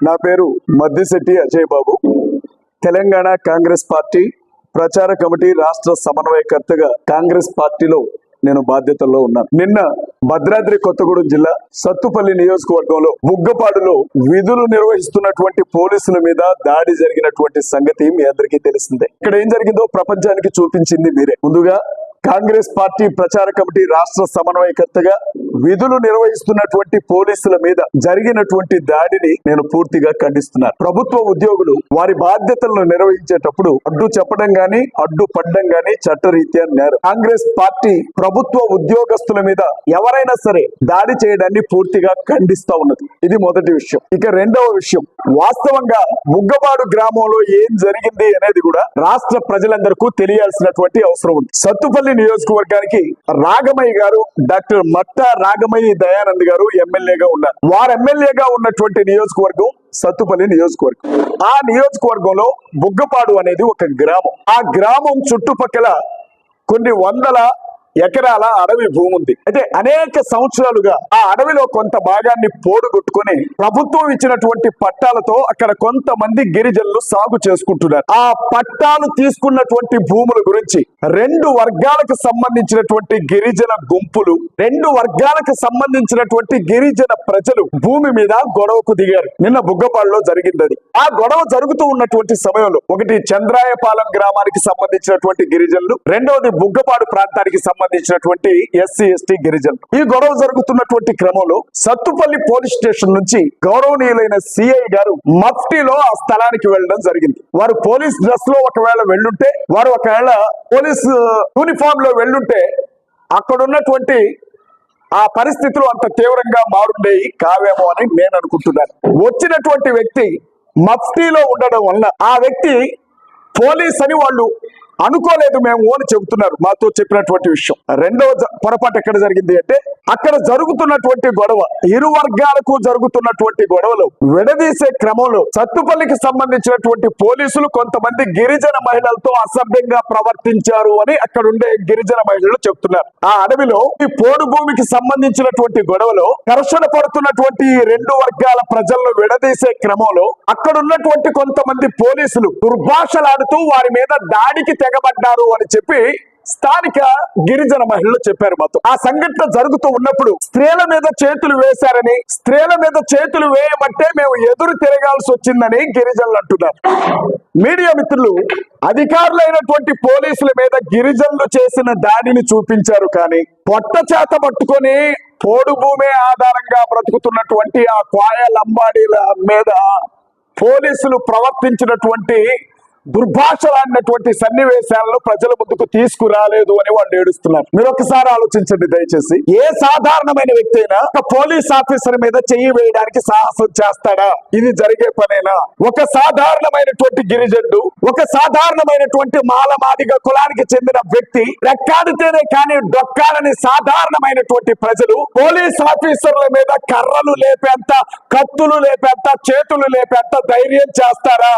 నా పేరు మద్దిశెట్టి అజయ్ బాబు. తెలంగాణ కాంగ్రెస్ పార్టీ ప్రచార కమిటీ రాష్ట్ర సమన్వయకర్తగా కాంగ్రెస్ పార్టీలో నేను బాధ్యతల్లో ఉన్నాను. నిన్న భద్రాద్రి కొత్తగూడెం జిల్లా సత్తుపల్లి నియోజకవర్గంలో బుగ్గపాడులో విధులు నిర్వహిస్తున్నటువంటి పోలీసుల మీద దాడి జరిగినటువంటి సంగతి మీ అందరికీ తెలిసిందే. ఇక్కడ ఏం జరిగిందో ప్రపంచానికి చూపించింది మీరే. ముందుగా కాంగ్రెస్ పార్టీ ప్రచార కమిటీ రాష్ట్ర సమన్వయకర్తగా విధులు నిర్వహిస్తున్నటువంటి పోలీసుల మీద జరిగినటువంటి దాడిని నేను పూర్తిగా ఖండిస్తున్నాను. ప్రభుత్వ ఉద్యోగులు వారి బాధ్యతలను నిర్వహించేటప్పుడు అడ్డు చెప్పడం గాని అడ్డు పడడం గాని చట్టరీత్యా నేరం. కాంగ్రెస్ పార్టీ ప్రభుత్వ ఉద్యోగస్తుల మీద ఎవరైనా సరే దాడి చేయడాన్ని పూర్తిగా ఖండిస్తా ఉన్నది. ఇది మొదటి విషయం. ఇక రెండవ విషయం, వాస్తవంగా బుగ్గపాడు గ్రామంలో ఏం జరిగింది అనేది కూడా రాష్ట్ర ప్రజలందరికీ తెలియాల్సినటువంటి అవసరం ఉంది. సత్తుపల్లి నియోజకవర్గానికి రాగమయ్య గారు, డాక్టర్ మట్టా రాగమయ్య దయానంద్ గారు ఎమ్మెల్యేగా ఉన్నారు. వారు ఎమ్మెల్యేగా ఉన్నటువంటి నియోజకవర్గం సత్తుపల్లి నియోజకవర్గం. ఆ నియోజకవర్గంలో బుగ్గపాడు అనేది ఒక గ్రామం. ఆ గ్రామం చుట్టుపక్కల కొన్ని వందల ఎకరాల అడవి భూమి ఉంది. అయితే అనేక సంవత్సరాలుగా ఆ అడవిలో కొంత భాగాన్ని పోడుగొట్టుకుని ప్రభుత్వం ఇచ్చినటువంటి పట్టాలతో అక్కడ కొంతమంది గిరిజనులు సాగు చేసుకుంటున్నారు. ఆ పట్టాలు తీసుకున్నటువంటి భూముల గురించి రెండు వర్గాలకు సంబంధించినటువంటి గిరిజన గుంపులు, రెండు వర్గాలకు సంబంధించినటువంటి గిరిజన ప్రజలు భూమి మీద గొడవకు దిగారు. నిన్న బుగ్గపాడులో జరిగింది అది. ఆ గొడవ జరుగుతూ ఉన్నటువంటి సమయంలో ఒకటి చంద్రాయపాలెం గ్రామానికి సంబంధించినటువంటి గిరిజనులు, రెండవది బుగ్గపాడు ప్రాంతానికి సంబంధించినటువంటి ఎస్సీ ఎస్టీ గిరిజనులు. ఈ గొడవ జరుగుతున్నటువంటి క్రమంలో సత్తుపల్లి పోలీస్ స్టేషన్ నుంచి గౌరవనీయులైన సిఐ గారు మఫ్టీలో ఆ స్థలానికి వెళ్ళడం జరిగింది. వారు పోలీస్ డ్రెస్ లో ఒకవేళ వెళ్ళుంటే, వారు ఒకవేళ పోలీస్ యూనిఫామ్ లో వెళ్ళుంటే అక్కడ ఉన్నటువంటి ఆ పరిస్థితులు అంత తీవ్రంగా మారుండేవి కావేమో అని నేను అనుకుంటున్నాను. వచ్చినటువంటి వ్యక్తి మఫ్టీలో ఉండడం వల్ల ఆ వ్యక్తి పోలీస్ అని వాళ్ళు అనుకోలేదు మేము అని చెబుతున్నారు మాతో చెప్పినటువంటి విషయం. రెండవ పొరపాటు ఎక్కడ జరిగింది అంటే, అక్కడ జరుగుతున్నటువంటి గొడవ, ఇరు వర్గాలకు జరుగుతున్నటువంటి గొడవలు విడదీసే క్రమంలో సత్తుపల్లికి సంబంధించినటువంటి పోలీసులు కొంతమంది గిరిజన మహిళలతో అసభ్యంగా ప్రవర్తించారు అని అక్కడ ఉండే గిరిజన మహిళలు చెప్తున్నారు. ఆ అడవిలో ఈ పోడు భూమికి సంబంధించినటువంటి గొడవలో ఘర్షణ పడుతున్నటువంటి ఈ రెండు వర్గాల ప్రజలను విడదీసే క్రమంలో అక్కడ ఉన్నటువంటి కొంతమంది పోలీసులు దుర్భాషలాడుతూ వారి మీద దాడికి తెగబడ్డారు అని చెప్పి స్థానిక గిరిజన మహిళలు చెప్పారు మాతో. ఆ సంఘటన జరుగుతూ ఉన్నప్పుడు స్త్రీల మీద చేతులు వేశారని, స్త్రీల మీద చేతులు వేయబట్టే మేము ఎదురు తిరగాల్సి వచ్చిందని గిరిజనులు అంటున్నారు. మీడియా మిత్రులు అధికారులైనటువంటి పోలీసుల మీద గిరిజనులు చేసిన దాడిని చూపించారు, కానీ పొట్ట చేత పట్టుకొని పోడు భూమి ఆధారంగా బ్రతుకుతున్నటువంటి ఆ కోయ లంబాడీల మీద పోలీసులు ప్రవర్తించినటువంటి దుర్భాషలాడినటువంటి సన్నివేశాలను ప్రజల ముందుకు తీసుకురాలేదు అని వాళ్ళు ఏడుస్తున్నారు. మీరు ఒకసారి ఆలోచించండి దయచేసి. ఏ సాధారణమైన వ్యక్తి అయినా ఒక పోలీస్ ఆఫీసర్ మీద చెయ్యి వేయడానికి సాహసం చేస్తాడా? ఇది జరిగే పనేనా? ఒక సాధారణమైనటువంటి గిరిజనుడు, ఒక సాధారణమైనటువంటి మాలమాదిగ కులానికి చెందిన వ్యక్తి రెక్కాడితేనే కానీ డొక్కాలని సాధారణమైనటువంటి ప్రజలు పోలీస్ ఆఫీసర్ల మీద కర్రలు లేపేంత, కత్తులు లేపేంత, చేతులు లేపేంత ధైర్యం చేస్తారా?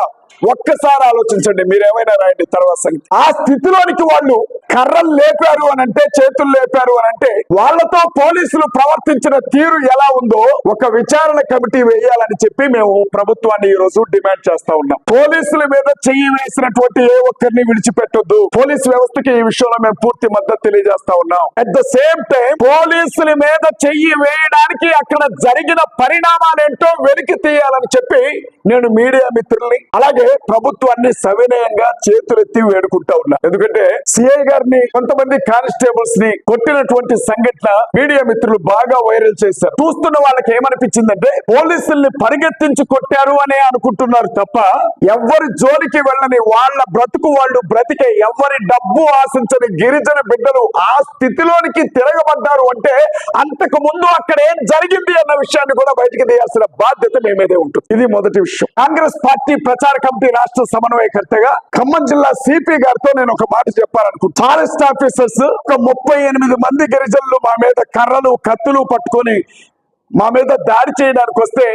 ఒక్కసారి ఆలోచించండి. మీరేమైనా రాయండి తర్వాత సంగతి. ఆ స్థితిలోనికి వాళ్ళు కర్రలు లేపారు అని అంటే, చేతులు లేపారు అని అంటే, వాళ్లతో పోలీసులు ప్రవర్తించిన తీరు ఎలా ఉందో ఒక విచారణ కమిటీ వేయాలని చెప్పి మేము ప్రభుత్వాన్ని ఈ రోజు డిమాండ్ చేస్తా ఉన్నాం. పోలీసుల మీద చెయ్యి వేసినటువంటి ఏ ఒక్కరిని విడిచిపెట్టొద్దు. పోలీసు వ్యవస్థకి ఈ విషయంలో మేము పూర్తి మద్దతు తెలియజేస్తా ఉన్నాం. అట్ ద సేమ్ టైం పోలీసుల మీద చెయ్యి వేయడానికి అక్కడ జరిగిన పరిణామాలేంటో వెలికి తీయాలని చెప్పి నేను మీడియా మిత్రుల్ని అలాగే ప్రభుత్వాన్ని సవినయంగా చేతులెత్తి వేడుకుంటా ఉన్నా. ఎందుకంటే సిఐ గారిని, కొంతమంది కానిస్టేబుల్స్ ని కొట్టినటువంటి సంఘటన మీడియా మిత్రులు బాగా వైరల్ చేశారు. చూస్తున్న వాళ్ళకి ఏమనిపించిందంటే, పోలీసుల్ని పరిగెత్తించి కొట్టారు అనే అనుకుంటున్నారు తప్ప ఎవరి జోలికి వెళ్ళని, వాళ్ళ బ్రతుకు వాళ్ళు బ్రతికే, ఎవరి డబ్బు ఆశించని గిరిజన బిడ్డలు ఆ స్థితిలోనికి తిరగబడ్డారు అంటే అంతకు ముందు అక్కడ ఏం జరిగింది అన్న విషయాన్ని కూడా బయటికి తీయాల్సిన బాధ్యత మీ మీదే ఉంటుంది. ఇది మొదటి విషయం. కాంగ్రెస్ పార్టీ ప్రచార కమిటీ రాష్ట్ర సమన్వయకర్తగా ఖమ్మం జిల్లా సిపి గారితో నేను ఒక మాట చెప్పాలనుకుంటున్నాను. ఫారెస్ట్ ఆఫీసర్స్ ఒక 38 మంది గిరిజనులు మా మీద కర్రలు, కత్తులు పట్టుకొని మా మీద దాడి చేయడానికి వస్తే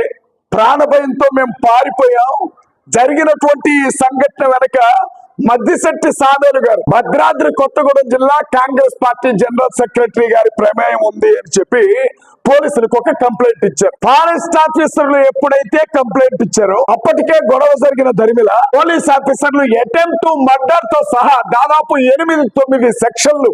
ప్రాణభయంతో మేము పారిపోయాం. జరిగినటువంటి సంఘటన వెనక మద్దిశెట్టి సామేలు గారు భద్రాద్రి కొత్తగూడెం జిల్లా కాంగ్రెస్ పార్టీ జనరల్ సెక్రటరీ గారి ప్రమేయం ఉంది అని చెప్పి పోలీసులకు ఒక కంప్లైంట్ ఇచ్చారు. ఫారెస్ట్ ఆఫీసర్లు ఎప్పుడైతే కంప్లైంట్ ఇచ్చారో అప్పటికే గొడవ జరిగిన దరిమిల పోలీస్ ఆఫీసర్లు అటెంప్ట్ టు మర్డర్ తో సహా దాదాపు 8-9 సెక్షన్లు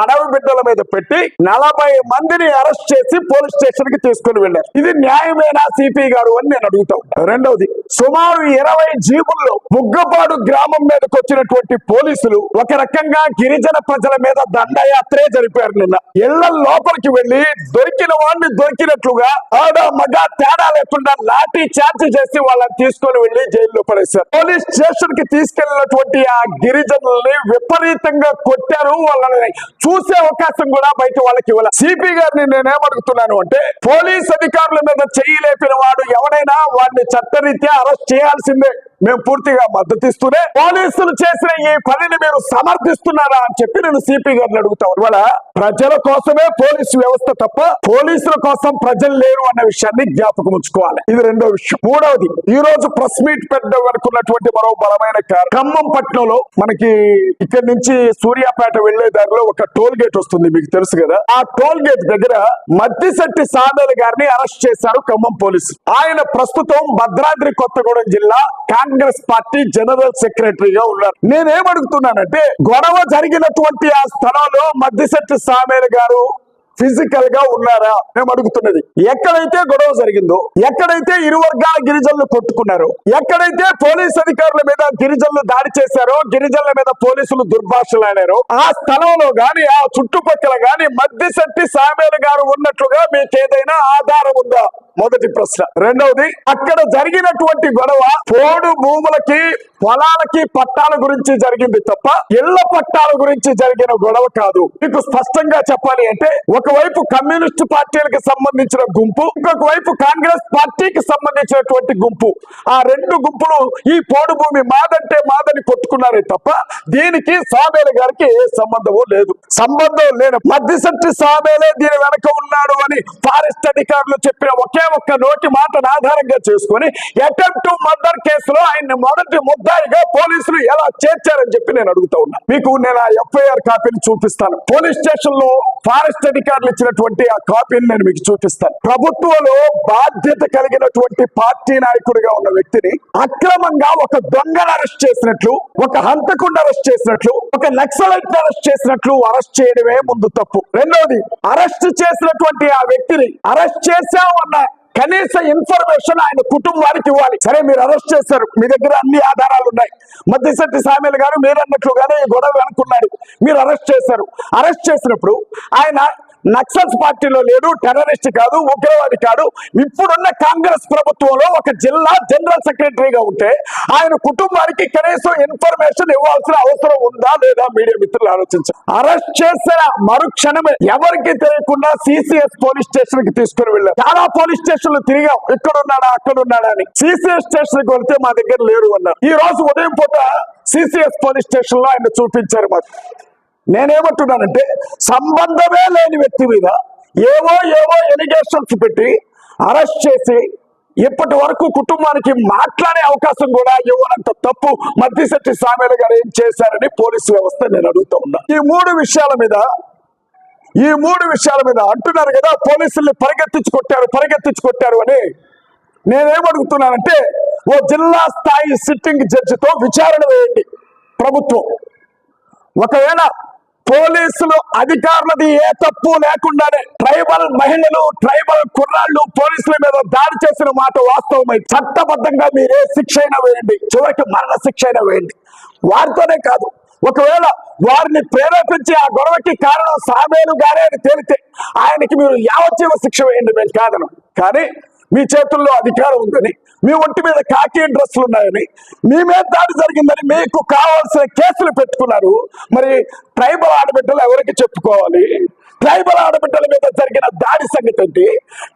అడవి బిడ్డల మీద పెట్టి 40 మందిని అరెస్ట్ చేసి పోలీస్ స్టేషన్ కి తీసుకుని వెళ్ళారు. ఇది న్యాయమేనా సిపి గారు అని నేను అడుగుతా ఉంటాను. రెండవది, సుమారు 20 జీబుల్లో బుగ్గపాడు గ్రామం మీదకి వచ్చినటువంటి పోలీసులు ఒక రకంగా గిరిజన ప్రజల మీద దండయాత్రే జరిపారు. నిన్న ఇళ్ల లోపలికి వెళ్లి దొరికిన వాడిని దొరికినట్లుగా ఆడ మగ తేడా లేకుండా లాఠీ చార్జ్ చేసి వాళ్ళని తీసుకొని వెళ్లి జైల్లో పడేశారు. పోలీస్ స్టేషన్ కి తీసుకెళ్లినటువంటి ఆ గిరిజనుల్ని విపరీతంగా కొట్టారు. వాళ్ళని చూసే అవకాశం కూడా బయట వాళ్ళకి ఇవ్వాలి. సిపి గారిని నేనేమడుగుతున్నాను అంటే, పోలీస్ అధికారుల మీద చెయ్యి లేపిన వాడు ఎవడైనా వాడిని చట్టరీత్యా అరెస్ట్ చేయాల్సిందే. మేము పూర్తిగా మద్దతిస్తూనే పోలీసులు చేసిన ఈ పనిని మీరు సమర్థిస్తున్నారా అని చెప్పి నేను సిపి గారిని అడుగుతాను. ఇవాళ ప్రజల కోసమే పోలీసు వ్యవస్థ తప్ప పోలీసుల కోసం ప్రజలు లేరు అన్న విషయాన్ని జ్ఞాపకం ఉంచుకోవాలి. ఇది రెండో విషయం. మూడవది, ఈ రోజు ప్రెస్ మీట్ పెట్టడం అనుకున్నటువంటి మరో బలమైన కారణం, ఖమ్మం పట్టణంలో మనకి ఇక్కడి నుంచి సూర్యాపేట వెళ్లే దారిలో ఒక టోల్ గేట్ వస్తుంది, మీకు తెలుసు కదా. ఆ టోల్ గేట్ దగ్గర మద్దిశెట్టి సామేలు గారిని అరెస్ట్ చేశారు ఖమ్మం పోలీసులు. ఆయన ప్రస్తుతం భద్రాద్రి కొత్తగూడెం జిల్లా కాంగ్రెస్ పార్టీ జనరల్ సెక్రటరీగా ఉన్నారు. నేనేమడుగుతున్నానంటే, గొడవ జరిగినటువంటి ఆ స్థలంలో మద్దిశెట్టి సామేలు గారు ఫిజికల్ గా ఉన్నారా మేము అడుగుతున్నది. ఎక్కడైతే గొడవ జరిగిందో, ఎక్కడైతే ఇరు వర్గాల గిరిజనులు కొట్టుకున్నారో, ఎక్కడైతే పోలీస్ అధికారుల మీద గిరిజనులు దాడి చేశారో, గిరిజనుల మీద పోలీసులు దుర్భాషలాడారో, ఆ స్థలంలో గాని ఆ చుట్టుపక్కల గాని మద్దిశెట్టి సామేలు గారు ఉన్నట్లుగా మీకు ఏదైనా ఆధారం ఉందా? మొదటి ప్రశ్న. రెండవది, అక్కడ జరిగినటువంటి గొడవ పోడు భూములకి పొలాలకి పట్టాల గురించి జరిగింది తప్ప ఇళ్ల పట్టాల గురించి జరిగిన గొడవ కాదు. మీకు స్పష్టంగా చెప్పాలి అంటే, ఒకవైపు కమ్యూనిస్టు పార్టీలకు సంబంధించిన గుంపు, ఇంకొక వైపు కాంగ్రెస్ పార్టీకి సంబంధించినటువంటి గుంపు, ఆ రెండు గుంపులు ఈ పోడు భూమి మాదంటే మాదని కొట్టుకున్నారే తప్ప దీనికి సామేలు గారికి ఏ సంబంధము లేదు. సంబంధం లేని మద్దిశెట్టి సామేలే దీని వెనక ఉన్నాడు అని ఫారెస్ట్ అధికారులు చెప్పిన ఒకే ఒక్క నోటి మాటను ఆధారంగా చేసుకుని అటెంప్ట్ టు మర్డర్ కేసులో ఆయన మొదటి ముద్దాయిగా పోలీసులు ఎలా చేర్చారని చెప్పి నేను అడుగుతా ఉన్నా. మీకు నేను ఆ ఎఫ్ఐఆర్ కాపీని చూపిస్తాను. పోలీస్ స్టేషన్ లో ఫారెస్ట్ అధికారులు ఇచ్చినటువంటి ఆ కాపీని నేను మీకు చూపిస్తాను. ప్రభుత్వంలో బాధ్యత కలిగినటువంటి పార్టీ నాయకుడిగా ఉన్న వ్యక్తిని అక్రమంగా ఒక దొంగను అరెస్ట్ చేసినట్లు, ఒక హంతకుండా అరెస్ట్ చేసినట్లు, ఒక నక్సలైట్ అరెస్ట్ చేసినట్లు అరెస్ట్ చేయడమే ముందు తప్పు. రెండోది, అరెస్ట్ చేసినటువంటి ఆ వ్యక్తిని అరెస్ట్ చేశామన్న కనీస ఇన్ఫర్మేషన్ ఆయన కుటుంబానికి ఇవ్వాలి. సరే, మీరు అరెస్ట్ చేశారు, మీ దగ్గర అన్ని ఆధారాలు ఉన్నాయి. మద్దిశెట్టి సామేలు గారు మీరు అన్నట్లుగానే ఈ గొడవ అనుకున్నాడు, మీరు అరెస్ట్ చేశారు. అరెస్ట్ చేసినప్పుడు ఆయన నక్సల్స్ పార్టీలో లేడు, టెర్రరిస్ట్ కాదు, ఉగ్రవాది కాదు. ఇప్పుడున్న కాంగ్రెస్ ప్రభుత్వంలో ఒక జిల్లా జనరల్ సెక్రటరీగా ఉంటే ఆయన కుటుంబానికి కనీసం ఇన్ఫర్మేషన్ ఇవ్వాల్సిన అవసరం ఉందా లేదా? మీడియా మిత్రులు ఆలోచించారు. అరెస్ట్ చేసిన మరుక్షణమే ఎవరికి తెలియకుండా సిసిఎస్ పోలీస్ స్టేషన్ కి తీసుకుని వెళ్ళారు. చాలా పోలీస్ స్టేషన్లు తిరిగాం, ఇక్కడున్నాడా అక్కడున్నాడా అని. సిసిఎస్ స్టేషన్ కి వెళ్తే మా దగ్గర లేరు అన్నారు. ఈ రోజు ఉదయం పూట సిసిఎస్ పోలీస్ స్టేషన్ లో ఆయన చూపించారు మాకు. నేనేమంటున్నానంటే, సంబంధమే లేని వ్యక్తి మీద ఏవో ఎలిగేషన్స్ పెట్టి అరెస్ట్ చేసి ఇప్పటి వరకు కుటుంబానికి మాట్లాడే అవకాశం కూడా ఇవ్వనంత తప్పు మద్దిశెట్టి సామేలు గారు ఏం చేశారని పోలీసు వ్యవస్థ నేను అడుగుతా ఉన్నా. ఈ మూడు విషయాల మీద అంటున్నారు కదా, పోలీసుల్ని పరిగెత్తించి కొట్టారు అని. నేనేమడుగుతున్నానంటే, ఓ జిల్లా స్థాయి సిట్టింగ్ జడ్జితో విచారణ వేయండి ప్రభుత్వం. ఒకవేళ పోలీసులు అధికారులది ఏ తప్పు లేకుండానే ట్రైబల్ మహిళలు, ట్రైబల్ కుర్రాళ్ళు పోలీసుల మీద దాడి చేసిన మాట వాస్తవమై చట్టబద్ధంగా మీరే శిక్ష అయినా వేయండి, చివరికి మరణ శిక్ష అయినా వేయండి. వారితోనే కాదు, ఒకవేళ వారిని ప్రేరేపించి ఆ గొడవకి కారణం సామేలు గారే అని తేలితే ఆయనకి మీరు యావజ్జీవ శిక్ష వేయండి, మేము కాదను. కానీ మీ చేతుల్లో అధికారం ఉందని, మీ ఒంటి మీద కాకి డ్రెస్సులు ఉన్నాయని, మీ మీద దాడి జరిగిందని మీకు కావాల్సిన కేసులు పెట్టుకున్నారు. మరి ట్రైబల్ ఆడబిడ్డలు ఎవరికి చెప్పుకోవాలి? ట్రైబల్ ఆడబిడ్డల మీద జరిగిన దాడి సంగతి ఏంటి?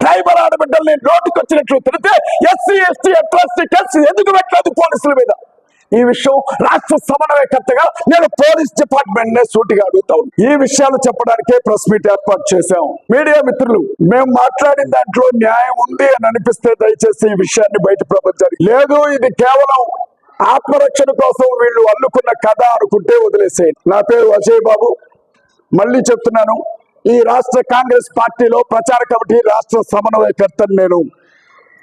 ట్రైబల్ ఆడబిడ్డల్ని నోటుకొచ్చినట్లు తిరిగితే ఎస్సీ ఎస్టీ అట్రాసిటీ కేసు ఎందుకు పెట్టలేదు పోలీసుల మీద? ఈ విషయం రాష్ట్ర సమన్వయకర్తగా నేను పోలీస్ డిపార్ట్మెంట్ నే సూటిగా అడుగుతాను. ఈ విషయాలు చెప్పడానికే ప్రెస్ మీట్ ఏర్పాటు చేశాం. మీడియా మిత్రులు, మేము మాట్లాడిన దాంట్లో న్యాయం ఉంది అని అనిపిస్తే దయచేసి ఈ విషయాన్ని బయట ప్రపంచానికి లేదు. ఇది కేవలం ఆత్మరక్షణ కోసం వీళ్ళు అల్లుకున్న కథ అనుకుంటే వదిలేసేయండి. నా పేరు అజయ్ బాబు. మళ్ళీ చెప్తున్నాను, ఈ రాష్ట్ర కాంగ్రెస్ పార్టీలో ప్రచార కమిటీ రాష్ట్ర సమన్వయకర్తను నేను.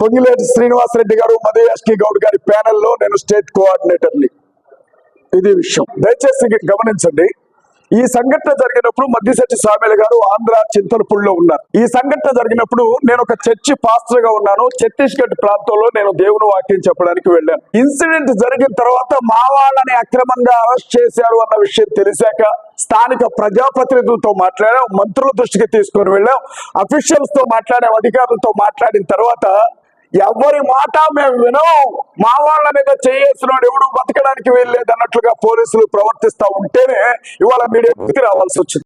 పొంగిలేటి శ్రీనివాసరెడ్డి గారు, మధుయాష్కి గౌడ్ గారి ప్యానెల్లో నేను స్టేట్ కోఆర్డినేటర్ని. ఇది విషయం, దయచేసి గమనించండి. ఈ సంఘటన జరిగినప్పుడు మద్దిశెట్టి సామేల గారు ఆంధ్ర చింతలపూడిలో ఉన్నారు. ఈ సంఘటన జరిగినప్పుడు నేను ఒక చర్చి పాస్టర్ గా ఉన్నాను. ఛత్తీస్గఢ్ ప్రాంతంలో నేను దేవుని వాక్యం చెప్పడానికి వెళ్ళాను. ఇన్సిడెంట్ జరిగిన తర్వాత మా వాళ్ళని అక్రమంగా అరెస్ట్ చేశారు అన్న విషయం తెలిసాక స్థానిక ప్రజాప్రతినిధులతో మాట్లాడాం, మంత్రుల దృష్టికి తీసుకొని వెళ్ళాం, అఫీషియల్స్ తో మాట్లాడాం, అధికారులతో మాట్లాడిన తర్వాత ఎవరి మాట మేము వినం, మా వాళ్ళ మీద చేసినాడు ఎవడు బతకడానికి వీల్లేదు అన్నట్లుగా పోలీసులు ప్రవర్తిస్తా ఉంటేనే ఇవాళ మీడియాకి రావాల్సి వచ్చింది.